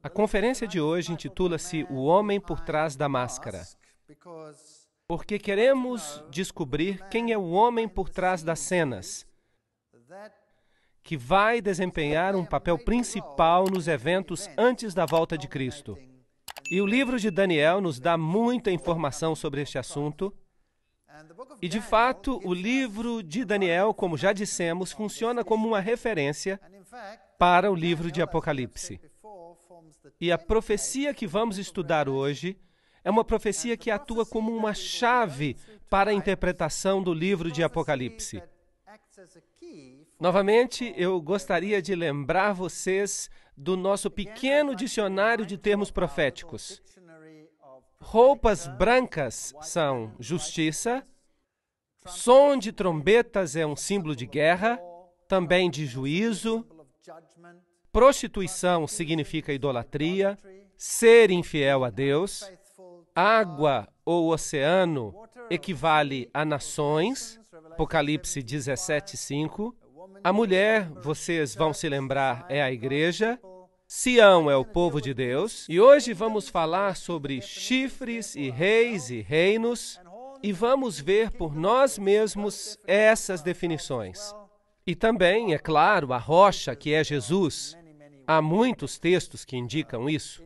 A conferência de hoje intitula-se O Homem por Trás da Máscara, porque queremos descobrir quem é o homem por trás das cenas, que vai desempenhar um papel principal nos eventos antes da volta de Cristo. E o livro de Daniel nos dá muita informação sobre este assunto. E, de fato, o livro de Daniel, como já dissemos, funciona como uma referência para o livro de Apocalipse. E a profecia que vamos estudar hoje é uma profecia que atua como uma chave para a interpretação do livro de Apocalipse. Novamente, eu gostaria de lembrar vocês do nosso pequeno dicionário de termos proféticos. Roupas brancas são justiça, som de trombetas é um símbolo de guerra, também de juízo, prostituição significa idolatria, ser infiel a Deus, água ou oceano equivale a nações, Apocalipse 17:5. A mulher, vocês vão se lembrar, é a igreja. Sião é o povo de Deus. E hoje vamos falar sobre chifres e reis e reinos. E vamos ver por nós mesmos essas definições. E também, é claro, a rocha, que é Jesus. Há muitos textos que indicam isso.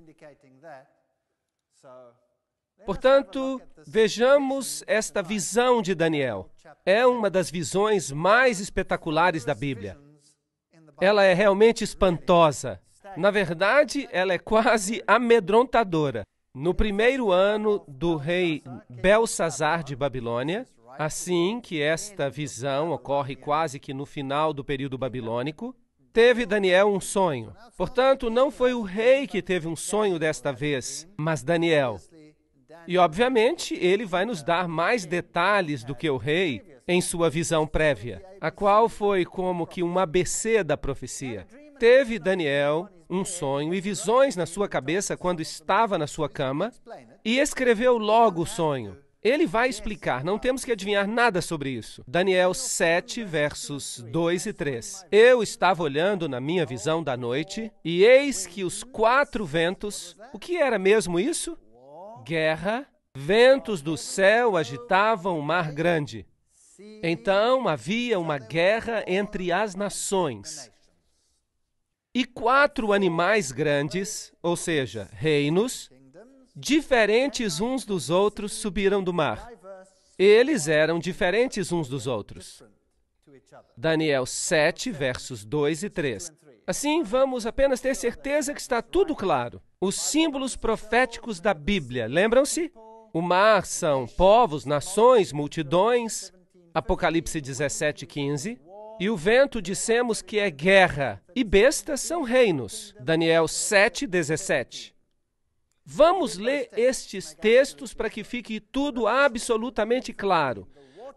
Portanto, vejamos esta visão de Daniel. É uma das visões mais espetaculares da Bíblia. Ela é realmente espantosa. Na verdade, ela é quase amedrontadora. No primeiro ano do rei Belsazar de Babilônia, assim que esta visão ocorre quase que no final do período babilônico, teve Daniel um sonho. Portanto, não foi o rei que teve um sonho desta vez, mas Daniel. E, obviamente, ele vai nos dar mais detalhes do que o rei em sua visão prévia, a qual foi como que um ABC da profecia. Teve Daniel um sonho e visões na sua cabeça quando estava na sua cama e escreveu logo o sonho. Ele vai explicar, não temos que adivinhar nada sobre isso. Daniel 7, versos 2 e 3. Eu estava olhando na minha visão da noite e eis que os 4 ventos... O que era mesmo isso? Guerra. Ventos do céu agitavam o mar grande. Então havia uma guerra entre as nações. E 4 animais grandes, ou seja, reinos, diferentes uns dos outros, subiram do mar. Eles eram diferentes uns dos outros. Daniel 7, versos 2 e 3. Assim, vamos apenas ter certeza que está tudo claro. Os símbolos proféticos da Bíblia, lembram-se? O mar são povos, nações, multidões, Apocalipse 17:15. E o vento dissemos que é guerra, e bestas são reinos, Daniel 7:17. Vamos ler estes textos para que fique tudo absolutamente claro.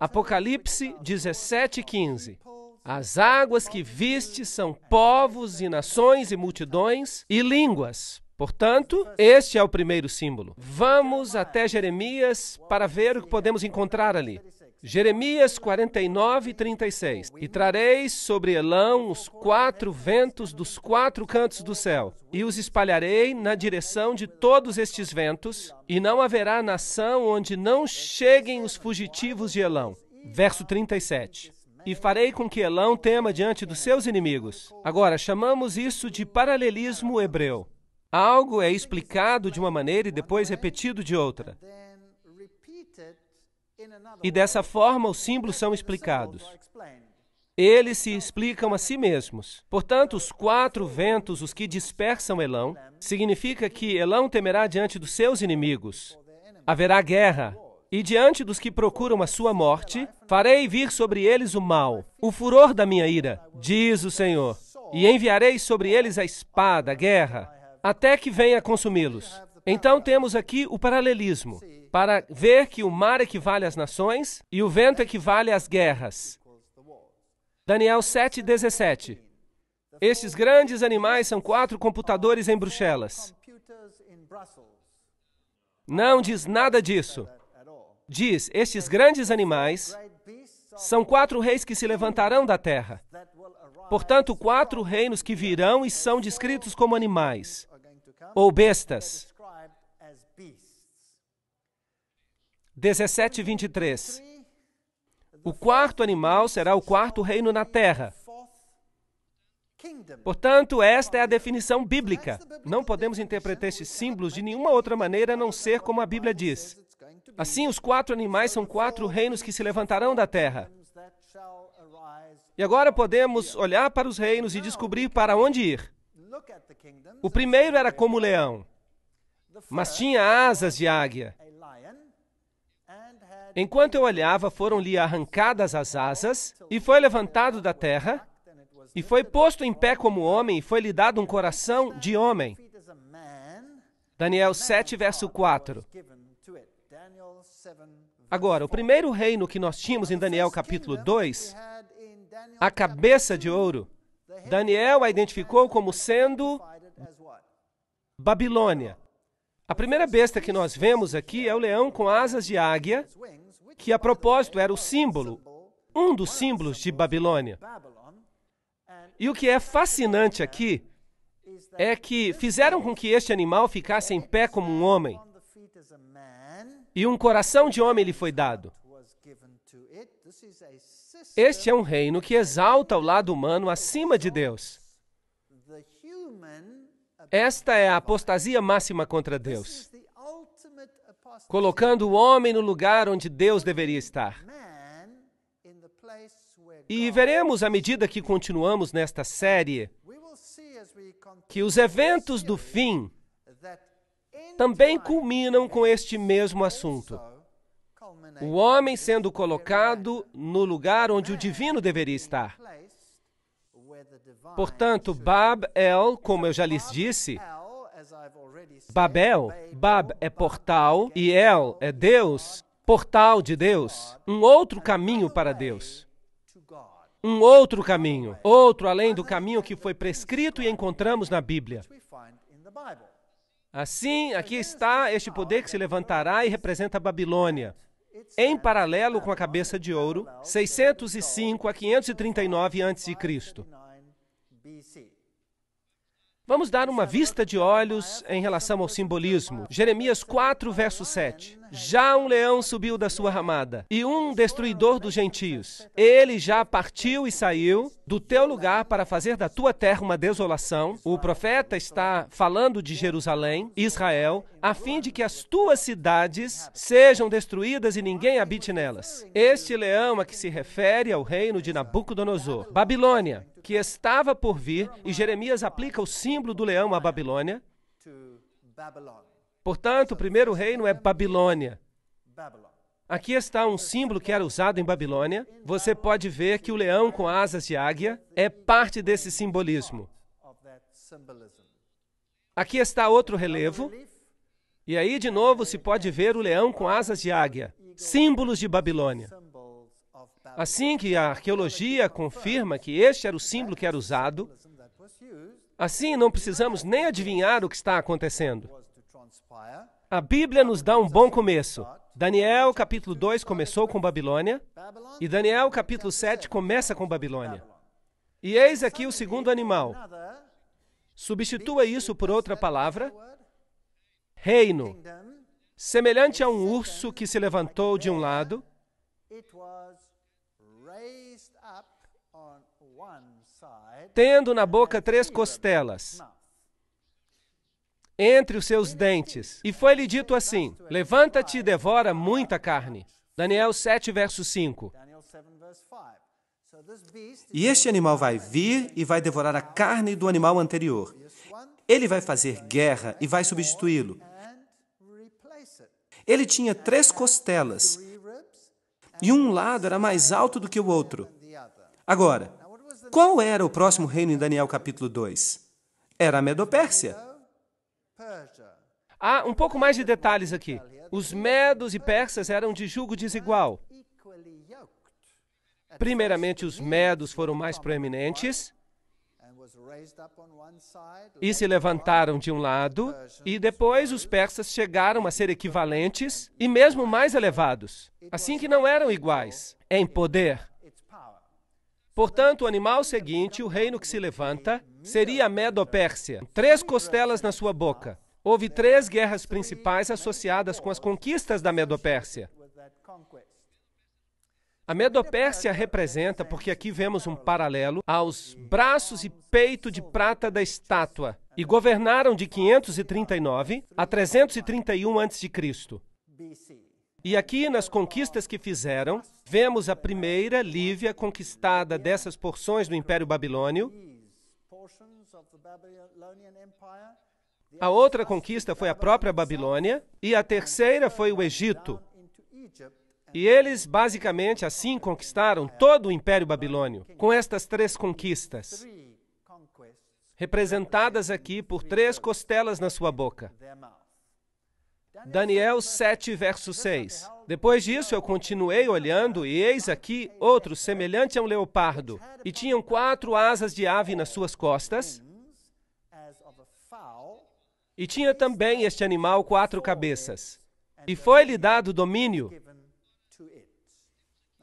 Apocalipse 17:15. As águas que viste são povos e nações e multidões e línguas. Portanto, este é o primeiro símbolo. Vamos até Jeremias para ver o que podemos encontrar ali. Jeremias 49:36. E trareis sobre Elão os 4 ventos dos 4 cantos do céu, e os espalharei na direção de todos estes ventos, e não haverá nação onde não cheguem os fugitivos de Elão. Verso 37. E farei com que Elão tema diante dos seus inimigos. Agora, chamamos isso de paralelismo hebreu. Algo é explicado de uma maneira e depois repetido de outra. E dessa forma os símbolos são explicados. Eles se explicam a si mesmos. Portanto, os 4 ventos, os que dispersam Elão, significa que Elão temerá diante dos seus inimigos. Haverá guerra. E diante dos que procuram a sua morte, farei vir sobre eles o mal, o furor da minha ira, diz o Senhor. E enviarei sobre eles a espada, a guerra, até que venha consumi-los. Então temos aqui o paralelismo, para ver que o mar equivale às nações e o vento equivale às guerras. Daniel 7:17. Estes grandes animais são 4 computadores em Bruxelas. Não diz nada disso. Diz, estes grandes animais são 4 reis que se levantarão da terra. Portanto, 4 reinos que virão e são descritos como animais. ou bestas. 17:23. O quarto animal será o quarto reino na terra. Portanto, esta é a definição bíblica. Não podemos interpretar estes símbolos de nenhuma outra maneira a não ser como a Bíblia diz. Assim, os quatro animais são quatro reinos que se levantarão da terra. E agora podemos olhar para os reinos e descobrir para onde ir. O primeiro era como leão, mas tinha asas de águia. Enquanto eu olhava, foram-lhe arrancadas as asas, e foi levantado da terra, e foi posto em pé como homem, e foi-lhe dado um coração de homem. Daniel 7, verso 4. Agora, o primeiro reino que nós tínhamos em Daniel capítulo 2, a cabeça de ouro, Daniel a identificou como sendo Babilônia. A primeira besta que nós vemos aqui é o leão com asas de águia, que a propósito era o símbolo, um dos símbolos de Babilônia. E o que é fascinante aqui é que fizeram com que este animal ficasse em pé como um homem, e um coração de homem lhe foi dado. Este é um reino que exalta o lado humano acima de Deus. Esta é a apostasia máxima contra Deus, colocando o homem no lugar onde Deus deveria estar. E veremos, à medida que continuamos nesta série, que os eventos do fim também culminam com este mesmo assunto. O homem sendo colocado no lugar onde o divino deveria estar. Portanto, Bab-El, como eu já lhes disse, Babel, Bab é portal e El é Deus, portal de Deus, um outro caminho para Deus. Um outro caminho, outro além do caminho que foi prescrito e encontramos na Bíblia. Assim, aqui está este poder que se levantará e representa a Babilônia, em paralelo com a cabeça de ouro, 605 a 539 a.C. Vamos dar uma vista de olhos em relação ao simbolismo. Jeremias 4, verso 7. Já um leão subiu da sua ramada, e um destruidor dos gentios. Ele já partiu e saiu do teu lugar para fazer da tua terra uma desolação. O profeta está falando de Jerusalém, Israel, a fim de que as tuas cidades sejam destruídas e ninguém habite nelas. Este leão a que se refere ao reino de Nabucodonosor. Babilônia, que estava por vir, e Jeremias aplica o símbolo do leão à Babilônia. Portanto, o primeiro reino é Babilônia. Aqui está um símbolo que era usado em Babilônia. Você pode ver que o leão com asas de águia é parte desse simbolismo. Aqui está outro relevo. E aí, de novo, se pode ver o leão com asas de águia, símbolos de Babilônia. Assim que a arqueologia confirma que este era o símbolo que era usado, assim não precisamos nem adivinhar o que está acontecendo. A Bíblia nos dá um bom começo. Daniel, capítulo 2, começou com Babilônia, e Daniel, capítulo 7, começa com Babilônia. E eis aqui o segundo animal. Substitua isso por outra palavra, reino, semelhante a um urso que se levantou de um lado, tendo na boca 3 costelas, entre os seus dentes. E foi-lhe dito assim: levanta-te e devora muita carne. Daniel 7, verso 5. E este animal vai vir e vai devorar a carne do animal anterior. Ele vai fazer guerra e vai substituí-lo. Ele tinha 3 costelas, e um lado era mais alto do que o outro. Agora, qual era o próximo reino em Daniel capítulo 2? Era a Medopérsia. Há um pouco mais de detalhes aqui. Os medos e persas eram de jugo desigual. Primeiramente, os medos foram mais proeminentes e se levantaram de um lado, e depois os persas chegaram a ser equivalentes e mesmo mais elevados, assim que não eram iguais em poder. Portanto, o animal seguinte, o reino que se levanta, seria a Medo-Pérsia. 3 costelas na sua boca. Houve 3 guerras principais associadas com as conquistas da Medo-Pérsia. A Medo-Pérsia representa, porque aqui vemos um paralelo, aos braços e peito de prata da estátua, e governaram de 539 a 331 a.C. E aqui, nas conquistas que fizeram, vemos a primeira, Lívia, conquistada dessas porções do Império Babilônio. A outra conquista foi a própria Babilônia, e a terceira foi o Egito. E eles, basicamente, assim conquistaram todo o Império Babilônio, com estas 3 conquistas, representadas aqui por 3 costelas na sua boca. Daniel 7, verso 6. Depois disso, eu continuei olhando, e eis aqui outro semelhante a um leopardo, e tinham 4 asas de ave nas suas costas, e tinha também este animal 4 cabeças, e foi-lhe dado domínio.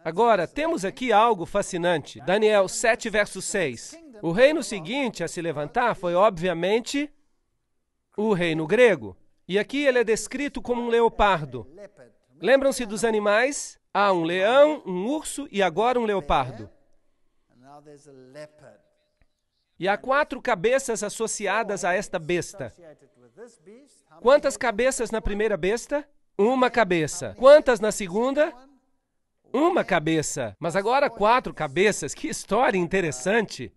Agora, temos aqui algo fascinante. Daniel 7, verso 6. O reino seguinte a se levantar foi, obviamente, o reino grego. E aqui ele é descrito como um leopardo. Lembram-se dos animais? Há um leão, um urso e agora um leopardo. E há 4 cabeças associadas a esta besta. Quantas cabeças na primeira besta? 1 cabeça. Quantas na segunda? 1 cabeça. Mas agora 4 cabeças. Que história interessante!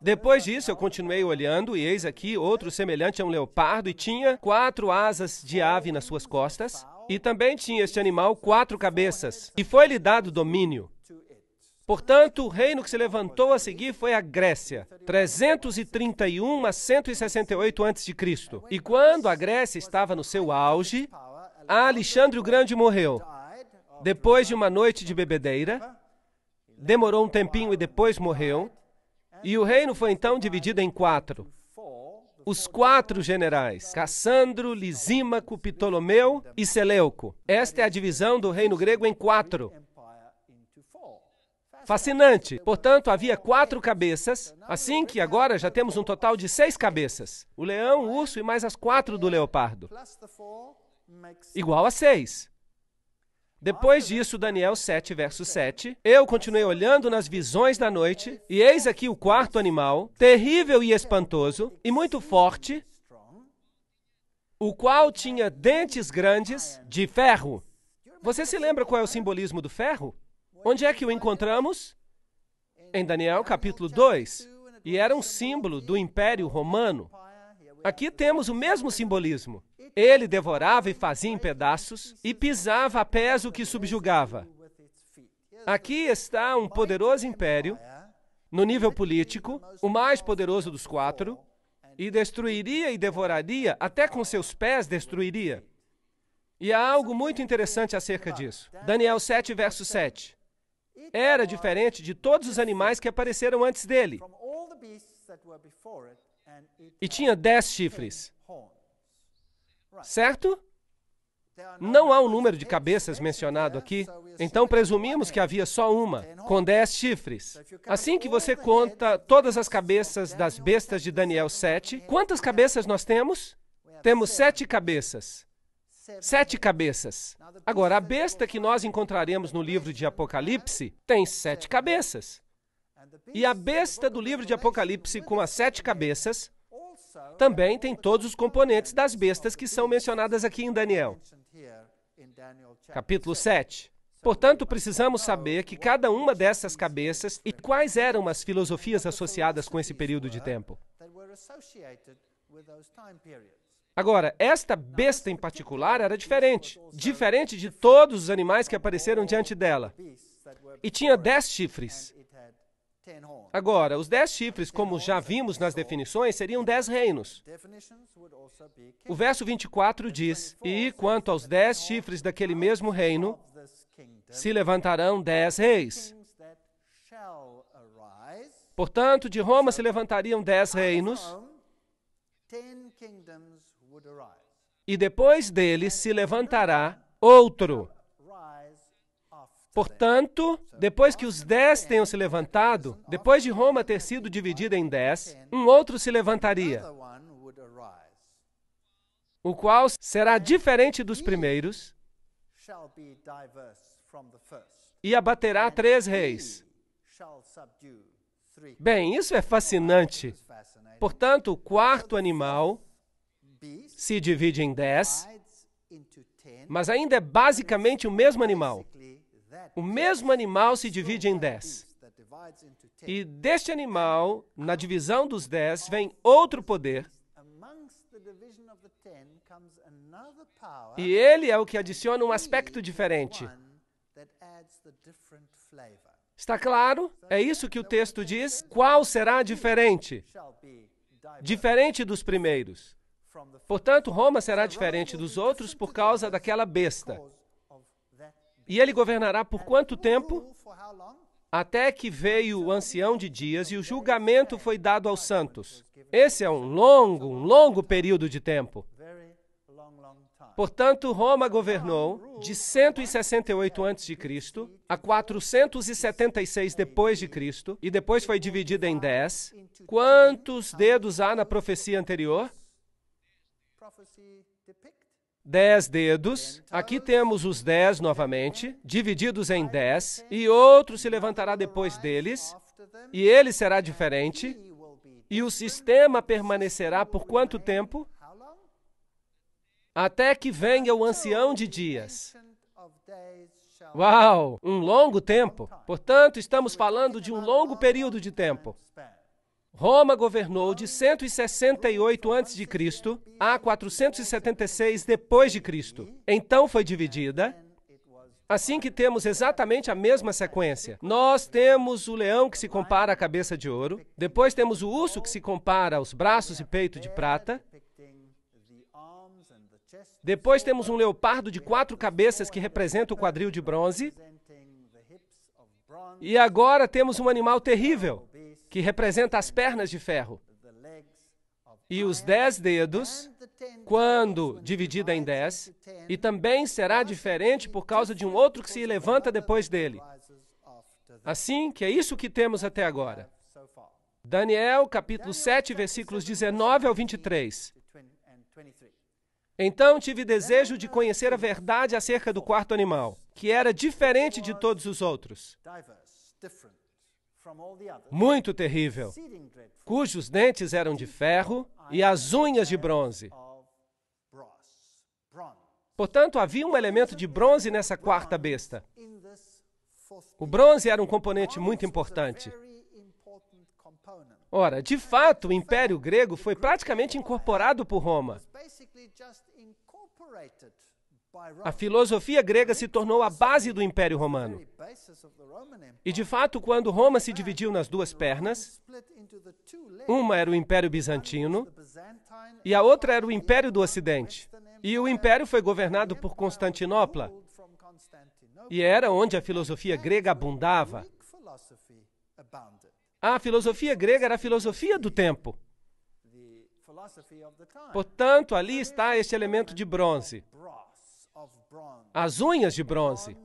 Depois disso, eu continuei olhando, e eis aqui outro semelhante a um leopardo, e tinha 4 asas de ave nas suas costas, e também tinha este animal 4 cabeças, e foi-lhe dado domínio. Portanto, o reino que se levantou a seguir foi a Grécia, 331 a 168 a.C. E quando a Grécia estava no seu auge, Alexandre o Grande morreu. Depois de uma noite de bebedeira, demorou um tempinho e depois morreu. E o reino foi então dividido em 4. Os 4 generais, Cassandro, Lisímaco, Ptolomeu e Seleuco. Esta é a divisão do reino grego em 4. Fascinante. Portanto, havia 4 cabeças, assim que agora já temos um total de 6 cabeças. O leão, o urso e mais as 4 do leopardo. Igual a 6. Depois disso, Daniel 7, verso 7, eu continuei olhando nas visões da noite, e eis aqui o 4º animal, terrível e espantoso, e muito forte, o qual tinha dentes grandes de ferro. Você se lembra qual é o simbolismo do ferro? Onde é que o encontramos? Em Daniel capítulo 2. E era um símbolo do Império Romano. Aqui temos o mesmo simbolismo. Ele devorava e fazia em pedaços e pisava a pés o que subjugava. Aqui está um poderoso império, no nível político, o mais poderoso dos 4, e destruiria e devoraria, até com seus pés destruiria. E há algo muito interessante acerca disso. Daniel 7, verso 7. Era diferente de todos os animais que apareceram antes dele. E tinha 10 chifres. Certo? Não há um número de cabeças mencionado aqui, então presumimos que havia só uma, com 10 chifres. Assim que você conta todas as cabeças das bestas de Daniel 7, quantas cabeças nós temos? Temos 7 cabeças. 7 cabeças. Agora, a besta que nós encontraremos no livro de Apocalipse tem 7 cabeças. E a besta do livro de Apocalipse com as 7 cabeças também tem todos os componentes das bestas que são mencionadas aqui em Daniel. Capítulo 7. Portanto, precisamos saber que cada uma dessas cabeças e quais eram as filosofias associadas com esse período de tempo. Agora, esta besta em particular era diferente de todos os animais que apareceram diante dela. E tinha 10 chifres. Agora, os 10 chifres, como já vimos nas definições, seriam 10 reinos. O verso 24 diz, e quanto aos 10 chifres daquele mesmo reino, se levantarão 10 reis. Portanto, de Roma se levantariam 10 reinos, e depois dele se levantará outro. Portanto, depois que os 10 tenham se levantado, depois de Roma ter sido dividida em 10, um outro se levantaria, o qual será diferente dos primeiros e abaterá 3 reis. Bem, isso é fascinante. Portanto, o quarto animal se divide em 10, mas ainda é basicamente o mesmo animal. O mesmo animal se divide em 10. E deste animal, na divisão dos 10, vem outro poder. E ele é o que adiciona um aspecto diferente. Está claro? É isso que o texto diz. Qual será diferente? Diferente dos primeiros. Portanto, Roma será diferente dos outros por causa daquela besta. E ele governará por quanto tempo? Até que veio o ancião de dias e o julgamento foi dado aos santos. Esse é um longo período de tempo. Portanto, Roma governou de 168 a.C. a 476 depois de Cristo, e depois foi dividida em 10. Quantos dedos há na profecia anterior? 10 dedos. Aqui temos os 10 novamente, divididos em 10, e outro se levantará depois deles, e ele será diferente, e o sistema permanecerá por quanto tempo? Até que venha o ancião de dias. Uau! Um longo tempo. Portanto, estamos falando de um longo período de tempo. Roma governou de 168 a.C. a 476 depois de Cristo. Então foi dividida. Assim que temos exatamente a mesma sequência. Nós temos o leão que se compara à cabeça de ouro. Depois temos o urso que se compara aos braços e peito de prata. Depois temos um leopardo de 4 cabeças que representa o quadril de bronze. E agora temos um animal terrível, que representa as pernas de ferro. E os 10 dedos, quando dividida em 10, e também será diferente por causa de um outro que se levanta depois dele. Assim que é isso que temos até agora. Daniel, capítulo 7, versículos 19 ao 23. Então tive desejo de conhecer a verdade acerca do quarto animal, que era diferente de todos os outros. Muito terrível, cujos dentes eram de ferro e as unhas de bronze. Portanto, havia um elemento de bronze nessa quarta besta. O bronze era um componente muito importante. Ora, de fato, o Império Grego foi praticamente incorporado por Roma. A filosofia grega se tornou a base do Império Romano. E, de fato, quando Roma se dividiu nas duas pernas, uma era o Império Bizantino e a outra era o Império do Ocidente. E o Império foi governado por Constantinopla. E era onde a filosofia grega abundava. A filosofia grega era a filosofia do tempo. Portanto, ali está este elemento de bronze. As unhas de bronze.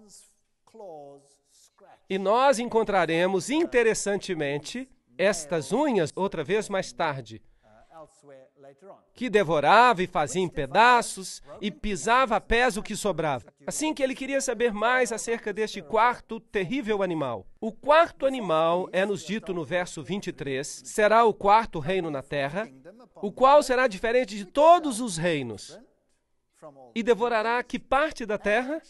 E nós encontraremos, interessantemente, estas unhas outra vez mais tarde, que devorava e fazia em pedaços e pisava a pés o que sobrava. Assim que ele queria saber mais acerca deste quarto terrível animal. O quarto animal, é-nos dito no verso 23, será o quarto reino na terra, o qual será diferente de todos os reinos. E devorará que parte da terra?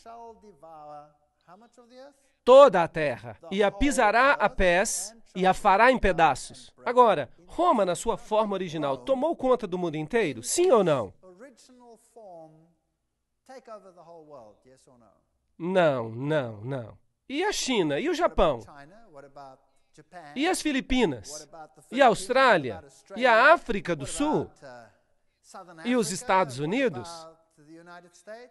Toda a terra. E a pisará a pés e a fará em pedaços. Agora, Roma, na sua forma original, tomou conta do mundo inteiro? Sim ou não? Não. E a China? E o Japão? E as Filipinas? E a Austrália? E a África do Sul? E os Estados Unidos?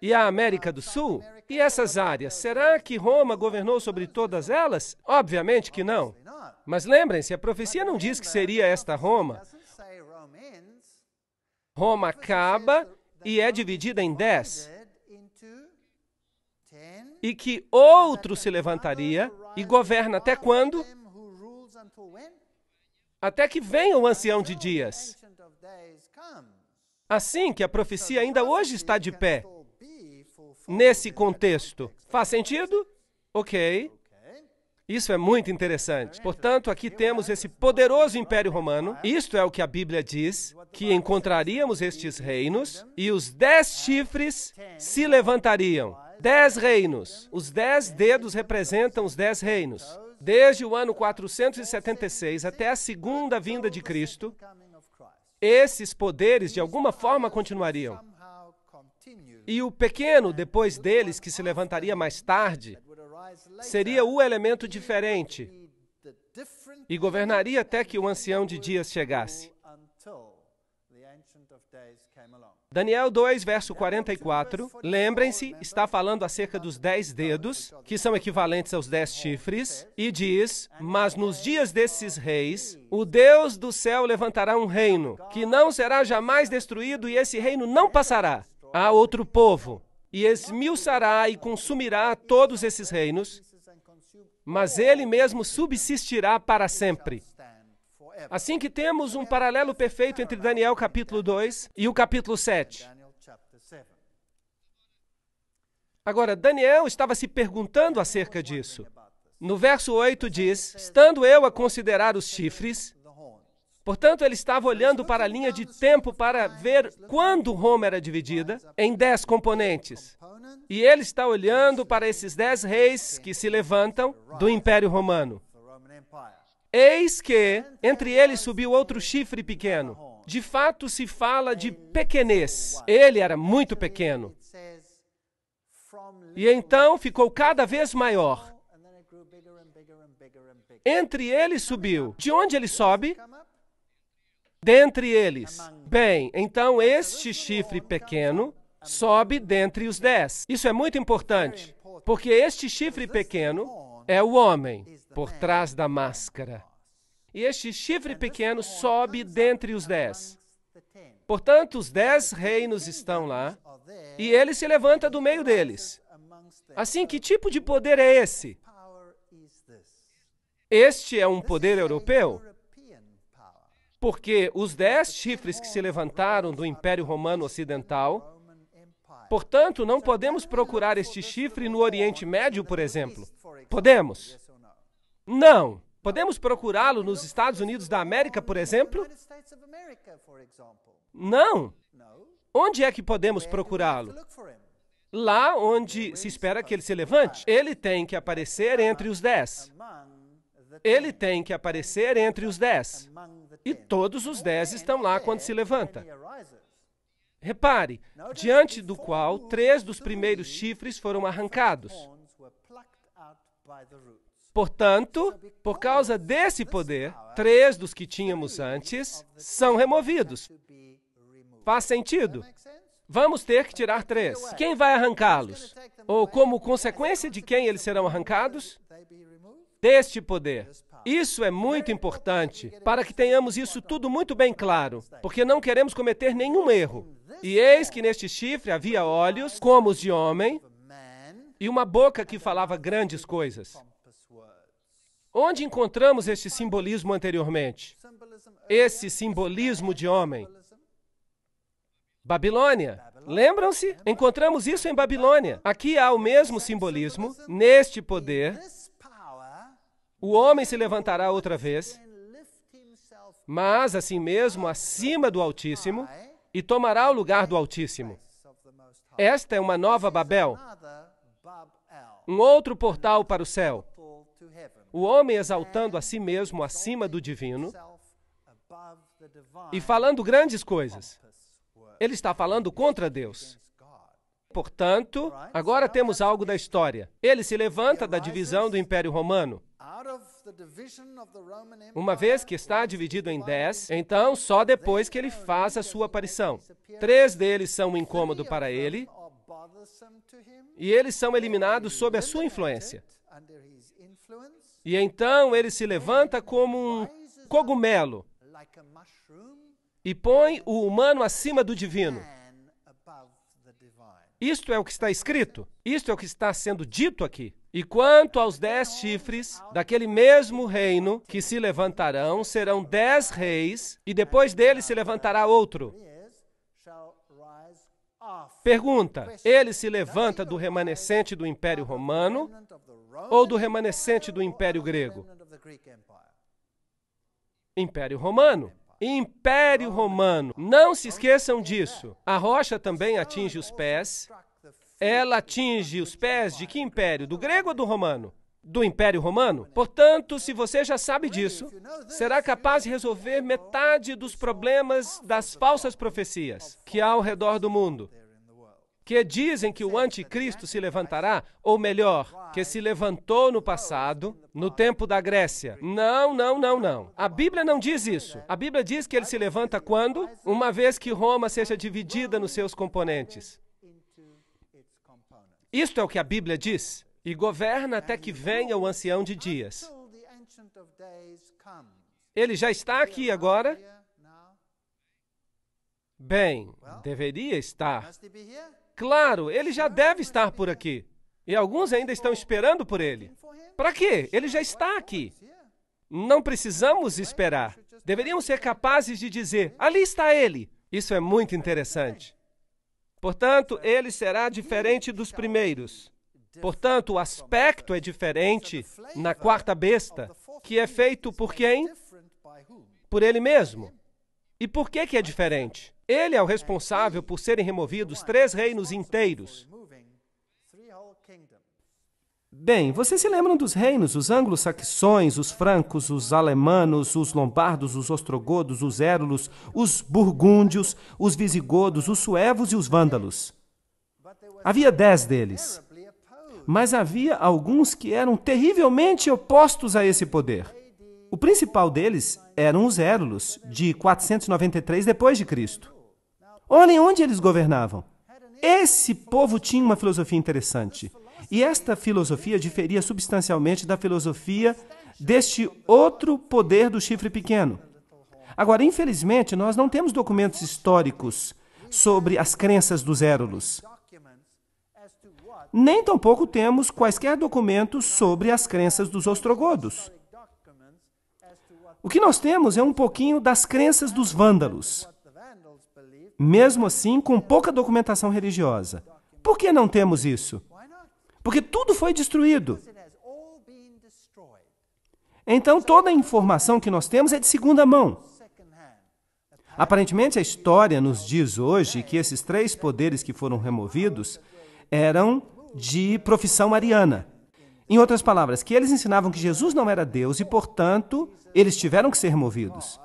E a América do Sul? E essas áreas? Será que Roma governou sobre todas elas? Obviamente que não. Mas lembrem-se, a profecia não diz que seria esta Roma. Roma acaba e é dividida em 10. e que outro se levantaria e governa até quando? Até que venha o ancião de dias. Assim que a profecia ainda hoje está de pé. Nesse contexto. Faz sentido? Ok. Isso é muito interessante. Portanto, aqui temos esse poderoso Império Romano. Isto é o que a Bíblia diz, que encontraríamos estes reinos e os 10 chifres se levantariam. 10 reinos. Os 10 dedos representam os 10 reinos. Desde o ano 476 até a segunda vinda de Cristo, esses poderes de alguma forma continuariam. E o pequeno, depois deles, que se levantaria mais tarde, seria o elemento diferente e governaria até que o ancião de dias chegasse. Daniel 2, verso 44, lembrem-se, está falando acerca dos 10 dedos, que são equivalentes aos 10 chifres, e diz, mas nos dias desses reis, o Deus do céu levantará um reino, que não será jamais destruído, e esse reino não passará a outro povo, e esmiuçará e consumirá todos esses reinos, mas ele mesmo subsistirá para sempre. Assim que temos um paralelo perfeito entre Daniel capítulo 2 e o capítulo 7. Agora, Daniel estava se perguntando acerca disso. No verso 8 diz, estando eu a considerar os chifres, portanto, ele estava olhando para a linha de tempo para ver quando Roma era dividida em 10 componentes. E ele está olhando para esses 10 reis que se levantam do Império Romano. Eis que entre eles subiu outro chifre pequeno. De fato, se fala de pequenez. Ele era muito pequeno. E então ficou cada vez maior. Entre eles subiu. De onde ele sobe? Dentre eles. Bem, então este chifre pequeno sobe dentre os 10. Isso é muito importante, porque este chifre pequeno é o homem por trás da máscara. E este chifre pequeno sobe dentre os 10. Portanto, os 10 reinos estão lá, e ele se levanta do meio deles. Assim, que tipo de poder é esse? Este é um poder europeu? Porque os 10 chifres que se levantaram do Império Romano Ocidental, portanto, não podemos procurar este chifre no Oriente Médio, por exemplo. Podemos? Não. Podemos procurá-lo nos Estados Unidos da América, por exemplo? Não. Onde é que podemos procurá-lo? Lá onde se espera que ele se levante. Ele tem que aparecer entre os 10. Ele tem que aparecer entre os 10. E todos os 10 estão lá quando se levanta. Repare, diante do qual 3 dos primeiros chifres foram arrancados. Portanto, por causa desse poder, 3 dos que tínhamos antes são removidos. Faz sentido? Vamos ter que tirar 3. Quem vai arrancá-los? Ou como consequência de quem eles serão arrancados? Deste poder. Isso é muito importante para que tenhamos isso tudo muito bem claro, porque não queremos cometer nenhum erro. E eis que neste chifre havia olhos como os de homem e uma boca que falava grandes coisas. Onde encontramos este simbolismo anteriormente? Esse simbolismo de homem. Babilônia. Lembram-se? Encontramos isso em Babilônia. Aqui há o mesmo simbolismo, neste poder. O homem se levantará outra vez, mas assim mesmo acima do Altíssimo, e tomará o lugar do Altíssimo. Esta é uma nova Babel, um outro portal para o céu. O homem exaltando a si mesmo acima do divino e falando grandes coisas. Ele está falando contra Deus. Portanto, agora temos algo da história. Ele se levanta da divisão do Império Romano. Uma vez que está dividido em 10, então só depois que ele faz a sua aparição. 3 deles são um incômodo para ele, e eles são eliminados sob a sua influência. E então ele se levanta como um cogumelo e põe o humano acima do divino. Isto é o que está escrito. Isto é o que está sendo dito aqui. E quanto aos 10 chifres, daquele mesmo reino que se levantarão, serão 10 reis, e depois dele se levantará outro. Pergunta, ele se levanta do remanescente do Império Romano ou do remanescente do Império Grego? Império Romano. Império Romano. Não se esqueçam disso. A rocha também atinge os pés. Ela atinge os pés de que império? Do grego ou do romano? Do Império Romano? Portanto, se você já sabe disso, será capaz de resolver metade dos problemas das falsas profecias que há ao redor do mundo, que dizem que o anticristo se levantará, ou melhor, que se levantou no passado, no tempo da Grécia. Não, não, não, não. A Bíblia não diz isso. A Bíblia diz que ele se levanta quando? Uma vez que Roma seja dividida nos seus componentes. Isto é o que a Bíblia diz. E governa até que venha o ancião de dias. Ele já está aqui agora? Bem, deveria estar. Claro, ele já deve estar por aqui. E alguns ainda estão esperando por ele. Para quê? Ele já está aqui. Não precisamos esperar. Deveríamos ser capazes de dizer, ali está ele. Isso é muito interessante. Portanto, ele será diferente dos primeiros. Portanto, o aspecto é diferente na quarta besta, que é feito por quem? Por ele mesmo. E por que é diferente? Ele é o responsável por serem removidos 3 reinos inteiros. Bem, vocês se lembram dos reinos, os anglo-saxões, os francos, os alemanos, os lombardos, os ostrogodos, os érulos, os burgúndios, os visigodos, os suevos e os vândalos. Havia 10 deles. Mas havia alguns que eram terrivelmente opostos a esse poder. O principal deles eram os érulos, de 493 depois de Cristo. Olhem onde eles governavam. Esse povo tinha uma filosofia interessante. E esta filosofia diferia substancialmente da filosofia deste outro poder do chifre pequeno. Agora, infelizmente, nós não temos documentos históricos sobre as crenças dos érulos. Nem tampouco temos quaisquer documentos sobre as crenças dos ostrogodos. O que nós temos é um pouquinho das crenças dos vândalos. Mesmo assim, com pouca documentação religiosa. Por que não temos isso? Porque tudo foi destruído. Então, toda a informação que nós temos é de segunda mão. Aparentemente, a história nos diz hoje que esses 3 poderes que foram removidos eram de profissão ariana. Em outras palavras, que eles ensinavam que Jesus não era Deus e, portanto, eles tiveram que ser removidos.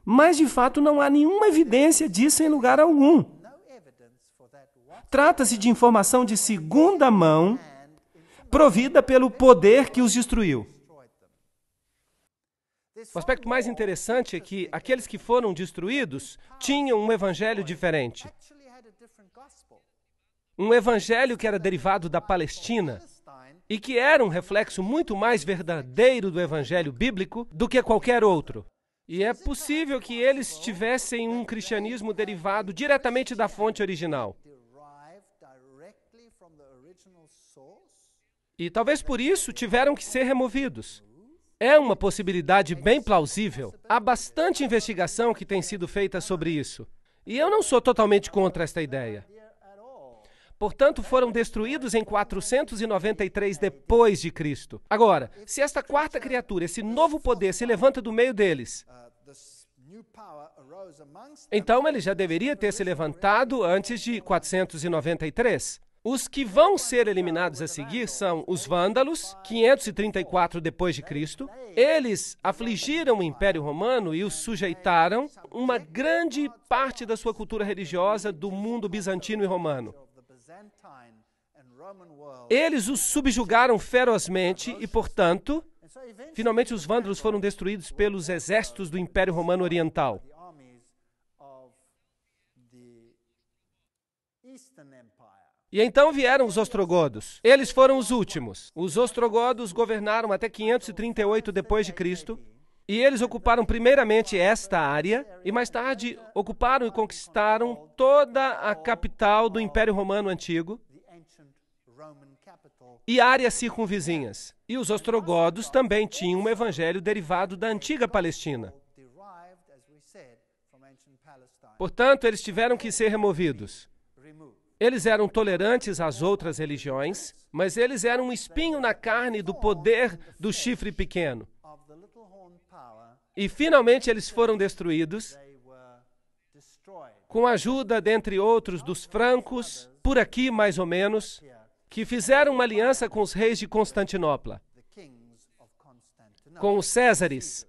Mas, de fato, não há nenhuma evidência disso em lugar algum. Trata-se de informação de segunda mão, provida pelo poder que os destruiu. O aspecto mais interessante é que aqueles que foram destruídos tinham um evangelho diferente. Um evangelho que era derivado da Palestina e que era um reflexo muito mais verdadeiro do evangelho bíblico do que qualquer outro. E é possível que eles tivessem um cristianismo derivado diretamente da fonte original. E talvez por isso tiveram que ser removidos. É uma possibilidade bem plausível. Há bastante investigação que tem sido feita sobre isso. E eu não sou totalmente contra esta ideia. Portanto, foram destruídos em 493 depois de Cristo. Agora, se esta quarta criatura, esse novo poder, se levanta do meio deles, então ele já deveria ter se levantado antes de 493. Os que vão ser eliminados a seguir são os vândalos, 534 depois de Cristo. Eles afligiram o Império Romano e os sujeitaram uma grande parte da sua cultura religiosa do mundo bizantino e romano. Eles os subjugaram ferozmente e, portanto, finalmente os vândalos foram destruídos pelos exércitos do Império Romano Oriental. E então vieram os ostrogodos. Eles foram os últimos. Os ostrogodos governaram até 538 depois de Cristo. E eles ocuparam primeiramente esta área, e mais tarde ocuparam e conquistaram toda a capital do Império Romano Antigo e áreas circunvizinhas. E os ostrogodos também tinham um evangelho derivado da antiga Palestina. Portanto, eles tiveram que ser removidos. Eles eram tolerantes às outras religiões, mas eles eram um espinho na carne do poder do chifre pequeno. E finalmente eles foram destruídos com a ajuda, dentre outros, dos francos, por aqui mais ou menos, que fizeram uma aliança com os reis de Constantinopla, com os Césares.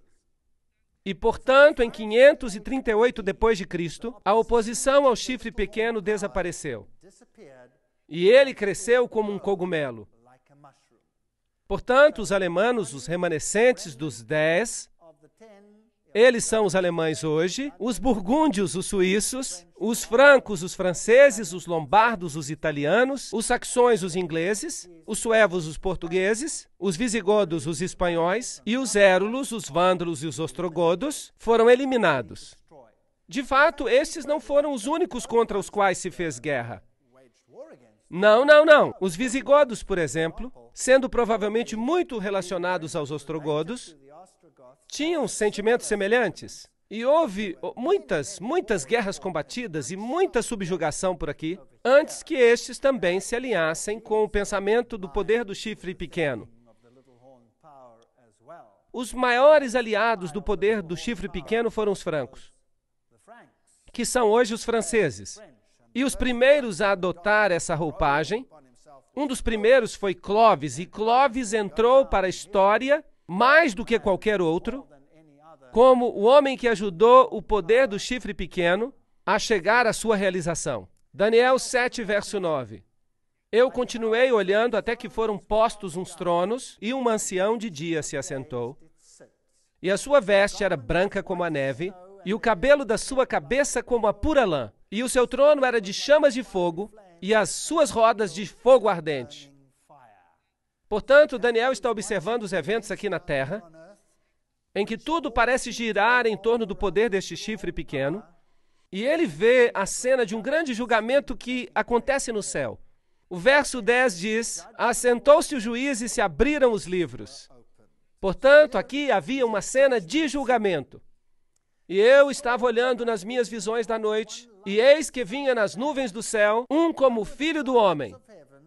E, portanto, em 538 d.C., a oposição ao chifre pequeno desapareceu. E ele cresceu como um cogumelo. Portanto, os alemanos, os remanescentes dos 10, eles são os alemães hoje, os burgúndios, os suíços, os francos, os franceses, os lombardos, os italianos, os saxões, os ingleses, os suevos, os portugueses, os visigodos, os espanhóis, e os érulos, os vândalos e os ostrogodos foram eliminados. De fato, estes não foram os únicos contra os quais se fez guerra. Não. Os visigodos, por exemplo, sendo provavelmente muito relacionados aos ostrogodos, tinham sentimentos semelhantes. E houve muitas guerras combatidas e muita subjugação por aqui, antes que estes também se alinhassem com o pensamento do poder do chifre pequeno. Os maiores aliados do poder do chifre pequeno foram os francos, que são hoje os franceses. E os primeiros a adotar essa roupagem, um dos primeiros foi Clovis, e Clovis entrou para a história mais do que qualquer outro, como o homem que ajudou o poder do chifre pequeno a chegar à sua realização. Daniel 7, verso 9. Eu continuei olhando até que foram postos uns tronos, e um ancião de dia se assentou. E a sua veste era branca como a neve, e o cabelo da sua cabeça como a pura lã. E o seu trono era de chamas de fogo, e as suas rodas de fogo ardente. Portanto, Daniel está observando os eventos aqui na Terra, em que tudo parece girar em torno do poder deste chifre pequeno, e ele vê a cena de um grande julgamento que acontece no céu. O verso 10 diz: assentou-se o juiz e se abriram os livros. Portanto, aqui havia uma cena de julgamento. E eu estava olhando nas minhas visões da noite, e eis que vinha nas nuvens do céu um como filho do homem.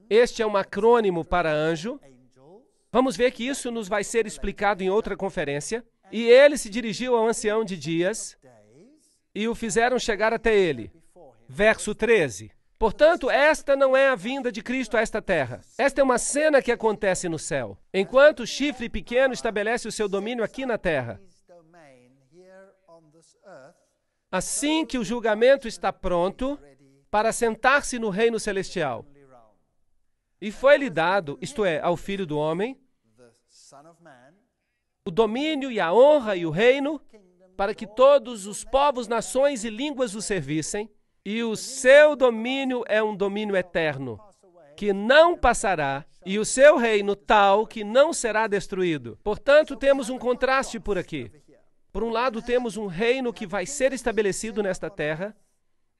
Este é um acrônimo para anjo. Vamos ver que isso nos vai ser explicado em outra conferência. E ele se dirigiu ao ancião de dias e o fizeram chegar até ele. Verso 13. Portanto, esta não é a vinda de Cristo a esta terra. Esta é uma cena que acontece no céu, enquanto o chifre pequeno estabelece o seu domínio aqui na terra. Assim que o julgamento está pronto para sentar-se no reino celestial. E foi-lhe dado, isto é, ao Filho do Homem, o domínio e a honra e o reino, para que todos os povos, nações e línguas o servissem, e o seu domínio é um domínio eterno, que não passará, e o seu reino tal que não será destruído. Portanto, temos um contraste por aqui. Por um lado, temos um reino que vai ser estabelecido nesta terra,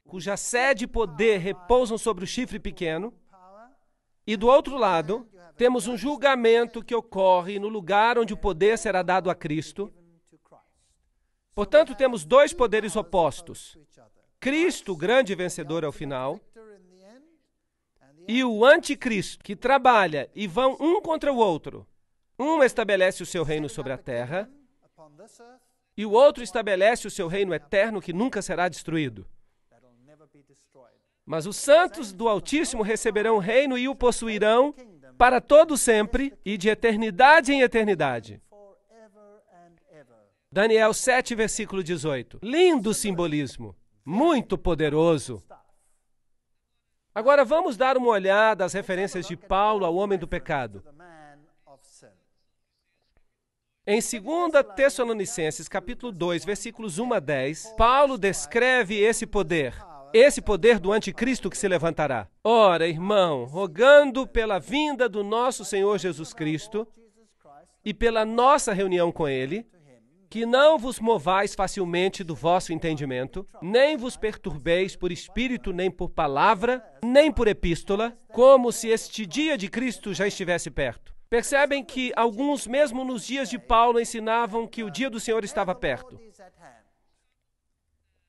cuja sede e poder repousam sobre o chifre pequeno, e do outro lado, temos um julgamento que ocorre no lugar onde o poder será dado a Cristo. Portanto, temos dois poderes opostos. Cristo, o grande vencedor ao final, e o anticristo, que trabalha e vão um contra o outro. Um estabelece o seu reino sobre a terra, e o outro estabelece o seu reino eterno que nunca será destruído. Mas os santos do Altíssimo receberão o reino e o possuirão para todo sempre e de eternidade em eternidade. Daniel 7, versículo 18. Lindo simbolismo, muito poderoso. Agora vamos dar uma olhada às referências de Paulo ao homem do pecado. Em 2 Tessalonicenses, capítulo 2, versículos 1 a 10, Paulo descreve esse poder do anticristo que se levantará. Ora, irmão, rogando pela vinda do nosso Senhor Jesus Cristo e pela nossa reunião com Ele, que não vos movais facilmente do vosso entendimento, nem vos perturbeis por espírito, nem por palavra, nem por epístola, como se este dia de Cristo já estivesse perto. Percebem que alguns, mesmo nos dias de Paulo, ensinavam que o dia do Senhor estava perto.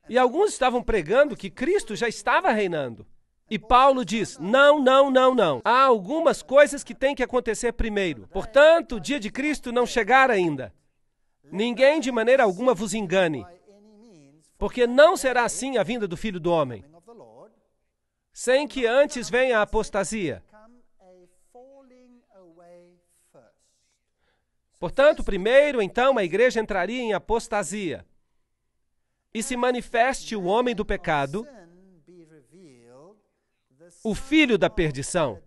E alguns estavam pregando que Cristo já estava reinando. E Paulo diz, não, não, não, não. Há algumas coisas que têm que acontecer primeiro. Portanto, o dia de Cristo não chegar ainda. Ninguém de maneira alguma vos engane, porque não será assim a vinda do Filho do Homem, sem que antes venha a apostasia. Portanto, primeiro, então, a igreja entraria em apostasia e se manifeste o homem do pecado, o filho da perdição.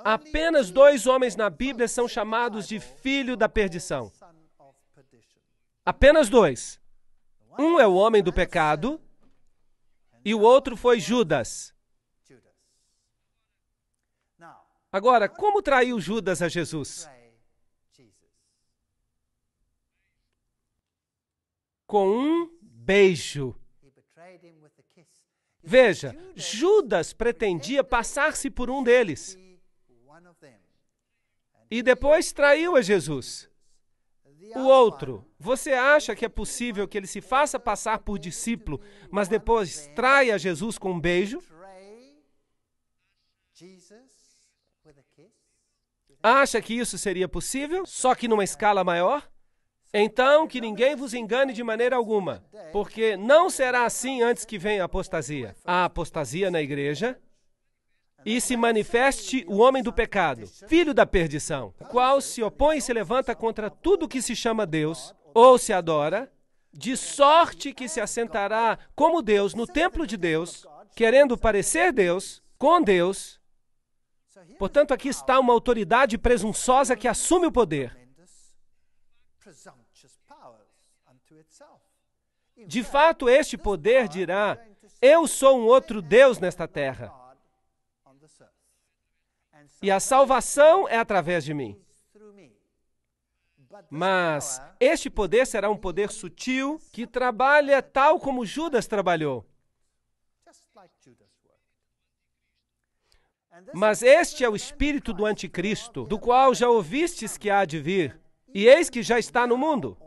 Apenas 2 homens na Bíblia são chamados de filho da perdição. Apenas 2. Um é o homem do pecado e o outro foi Judas. Agora, como traiu Judas a Jesus? Com um beijo. Veja, Judas pretendia passar-se por um deles. E depois traiu a Jesus. O outro, você acha que é possível que ele se faça passar por discípulo, mas depois traia Jesus com um beijo? Acha que isso seria possível, só que numa escala maior? Então, que ninguém vos engane de maneira alguma, porque não será assim antes que venha a apostasia. A apostasia na igreja, e se manifeste o homem do pecado, filho da perdição, o qual se opõe e se levanta contra tudo que se chama Deus, ou se adora, de sorte que se assentará como Deus no templo de Deus, querendo parecer Deus, com Deus. Portanto, aqui está uma autoridade presunçosa que assume o poder. De fato, este poder dirá, eu sou um outro Deus nesta terra. E a salvação é através de mim. Mas este poder será um poder sutil que trabalha tal como Judas trabalhou. Mas este é o espírito do anticristo, do qual já ouvistes que há de vir, e eis que já está no mundo.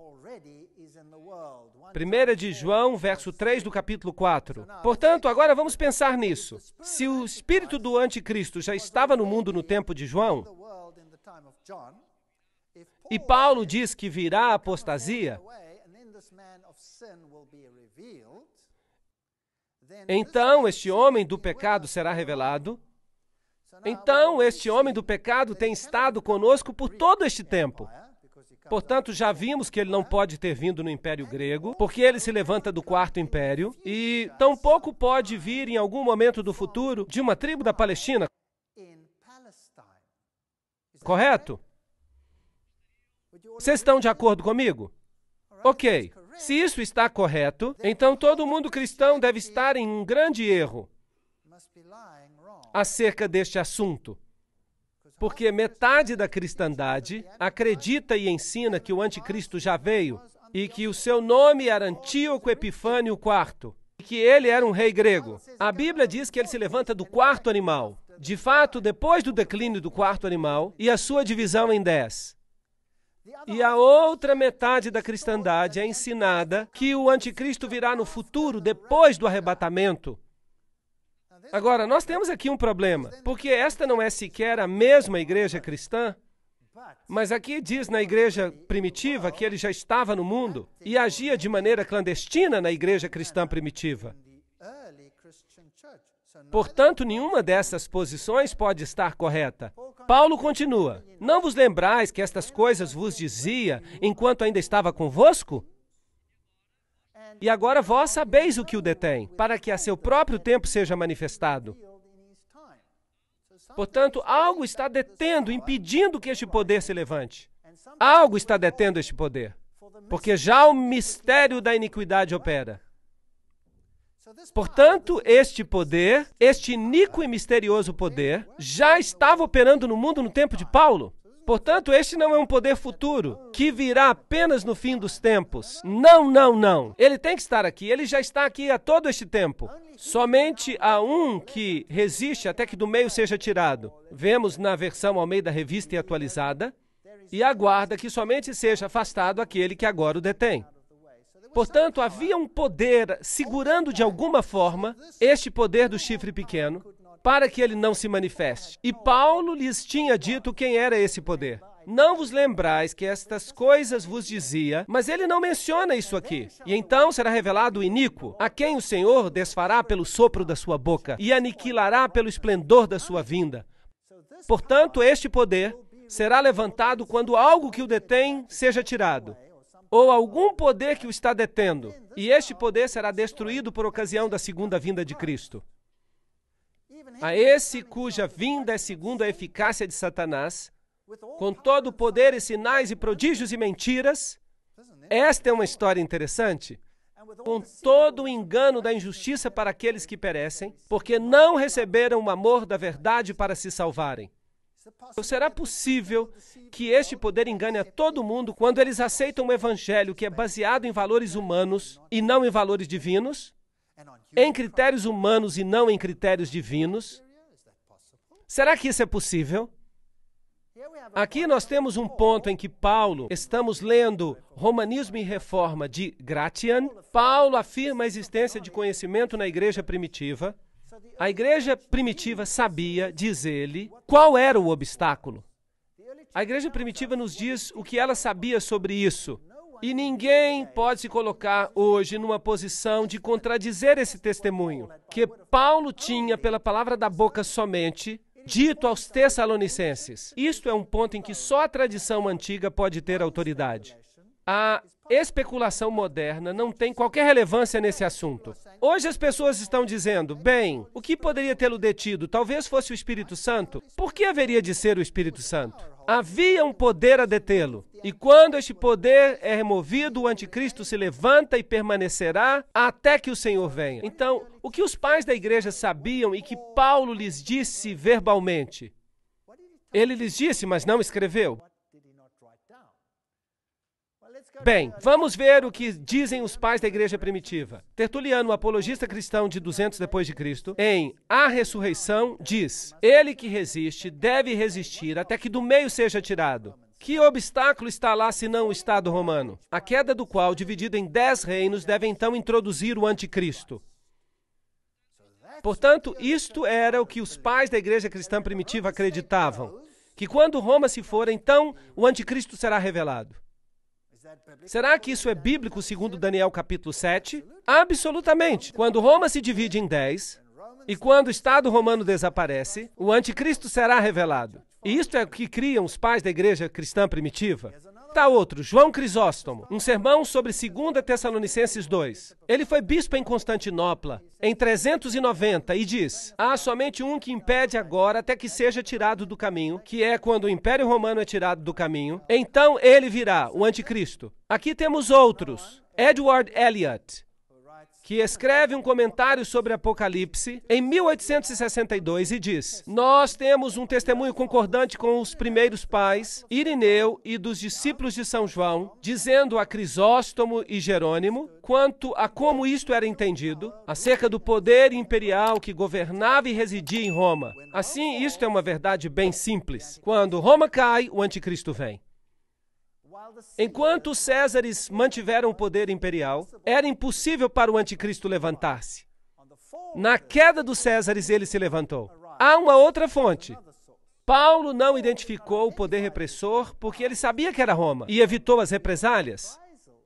1 de João, verso 3 do capítulo 4. Portanto, agora vamos pensar nisso. Se o espírito do anticristo já estava no mundo no tempo de João, e Paulo diz que virá a apostasia, então este homem do pecado será revelado. Então, este homem do pecado tem estado conosco por todo este tempo. Portanto, já vimos que ele não pode ter vindo no Império Grego, porque ele se levanta do 4º Império, e tampouco pode vir em algum momento do futuro de uma tribo da Palestina. Correto? Vocês estão de acordo comigo? Ok. Se isso está correto, então todo mundo cristão deve estar em um grande erro acerca deste assunto. Porque metade da cristandade acredita e ensina que o anticristo já veio e que o seu nome era Antíoco Epifânio IV e que ele era um rei grego. A Bíblia diz que ele se levanta do 4º animal. De fato, depois do declínio do 4º animal e a sua divisão em 10. E a outra metade da cristandade é ensinada que o anticristo virá no futuro, depois do arrebatamento. Agora, nós temos aqui um problema, porque esta não é sequer a mesma igreja cristã, mas aqui diz na igreja primitiva que ele já estava no mundo e agia de maneira clandestina na igreja cristã primitiva. Portanto, nenhuma dessas posições pode estar correta. Paulo continua, não vos lembrais que estas coisas vos dizia enquanto ainda estava convosco? E agora vós sabeis o que o detém, para que a seu próprio tempo seja manifestado. Portanto, algo está detendo, impedindo que este poder se levante. Algo está detendo este poder, porque já o mistério da iniquidade opera. Portanto, este poder, este iníquo e misterioso poder, já estava operando no mundo no tempo de Paulo. Portanto, este não é um poder futuro, que virá apenas no fim dos tempos. Não, não, não. Ele tem que estar aqui. Ele já está aqui há todo este tempo. Somente há um que resiste até que do meio seja tirado. Vemos na versão Almeida Revista e Atualizada. E aguarda que somente seja afastado aquele que agora o detém. Portanto, havia um poder segurando de alguma forma este poder do chifre pequeno, para que ele não se manifeste. E Paulo lhes tinha dito quem era esse poder. Não vos lembrais que estas coisas vos dizia, mas ele não menciona isso aqui. E então será revelado o iníquo, a quem o Senhor desfará pelo sopro da sua boca e aniquilará pelo esplendor da sua vinda. Portanto, este poder será levantado quando algo que o detém seja tirado, ou algum poder que o está detendo, e este poder será destruído por ocasião da segunda vinda de Cristo. A esse cuja vinda é segundo a eficácia de Satanás, com todo o poder e sinais e prodígios e mentiras. Esta é uma história interessante. Com todo o engano da injustiça para aqueles que perecem, porque não receberam o amor da verdade para se salvarem. Será possível que este poder engane a todo mundo quando eles aceitam um evangelho que é baseado em valores humanos e não em valores divinos? Em critérios humanos e não em critérios divinos? Será que isso é possível? Aqui nós temos um ponto em que Paulo, estamos lendo Romanismo e Reforma de Gratian. Paulo afirma a existência de conhecimento na igreja primitiva. A igreja primitiva sabia, diz ele, qual era o obstáculo. A igreja primitiva nos diz o que ela sabia sobre isso. E ninguém pode se colocar hoje numa posição de contradizer esse testemunho, que Paulo tinha pela palavra da boca somente, dito aos Tessalonicenses. Isto é um ponto em que só a tradição antiga pode ter autoridade. A especulação moderna não tem qualquer relevância nesse assunto. Hoje as pessoas estão dizendo, bem, o que poderia tê-lo detido? Talvez fosse o Espírito Santo. Por que haveria de ser o Espírito Santo? Havia um poder a detê-lo. E quando este poder é removido, o anticristo se levanta e permanecerá até que o Senhor venha. Então, o que os pais da igreja sabiam e que Paulo lhes disse verbalmente? Ele lhes disse, mas não escreveu. Bem, vamos ver o que dizem os pais da igreja primitiva. Tertuliano, um apologista cristão de 200 depois de Cristo, em A Ressurreição, diz: ele que resiste deve resistir até que do meio seja tirado. Que obstáculo está lá senão o Estado romano? A queda do qual, dividido em 10 reinos, deve então introduzir o anticristo. Portanto, isto era o que os pais da igreja cristã primitiva acreditavam, que quando Roma se for, então o anticristo será revelado. Será que isso é bíblico segundo Daniel capítulo 7? Absolutamente. Quando Roma se divide em 10, e quando o Estado romano desaparece, o anticristo será revelado. E isto é o que criam os pais da igreja cristã primitiva. Tá outro, João Crisóstomo, um sermão sobre 2 Tessalonicenses 2. Ele foi bispo em Constantinopla, em 390, e diz: há somente um que impede agora até que seja tirado do caminho, que é quando o Império Romano é tirado do caminho. Então ele virá, o anticristo. Aqui temos outros. Edward Elliot, que escreve um comentário sobre Apocalipse em 1862 e diz: nós temos um testemunho concordante com os primeiros pais, Irineu e dos discípulos de São João, dizendo a Crisóstomo e Jerônimo, quanto a como isto era entendido, acerca do poder imperial que governava e residia em Roma. Assim, isto é uma verdade bem simples. Quando Roma cai, o anticristo vem. Enquanto os Césares mantiveram o poder imperial, era impossível para o anticristo levantar-se. Na queda dos Césares, ele se levantou. Há uma outra fonte. Paulo não identificou o poder repressor porque ele sabia que era Roma e evitou as represálias.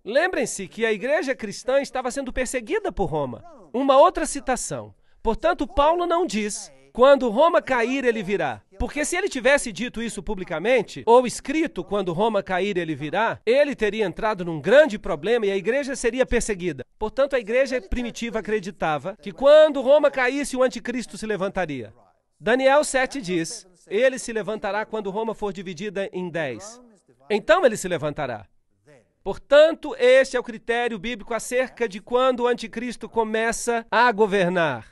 Lembrem-se que a igreja cristã estava sendo perseguida por Roma. Uma outra citação. Portanto, Paulo não diz: quando Roma cair, ele virá. Porque se ele tivesse dito isso publicamente, ou escrito, quando Roma cair, ele virá, ele teria entrado num grande problema e a igreja seria perseguida. Portanto, a igreja primitiva acreditava que quando Roma caísse, o anticristo se levantaria. Daniel 7 diz: ele se levantará quando Roma for dividida em 10. Então ele se levantará. Portanto, este é o critério bíblico acerca de quando o anticristo começa a governar.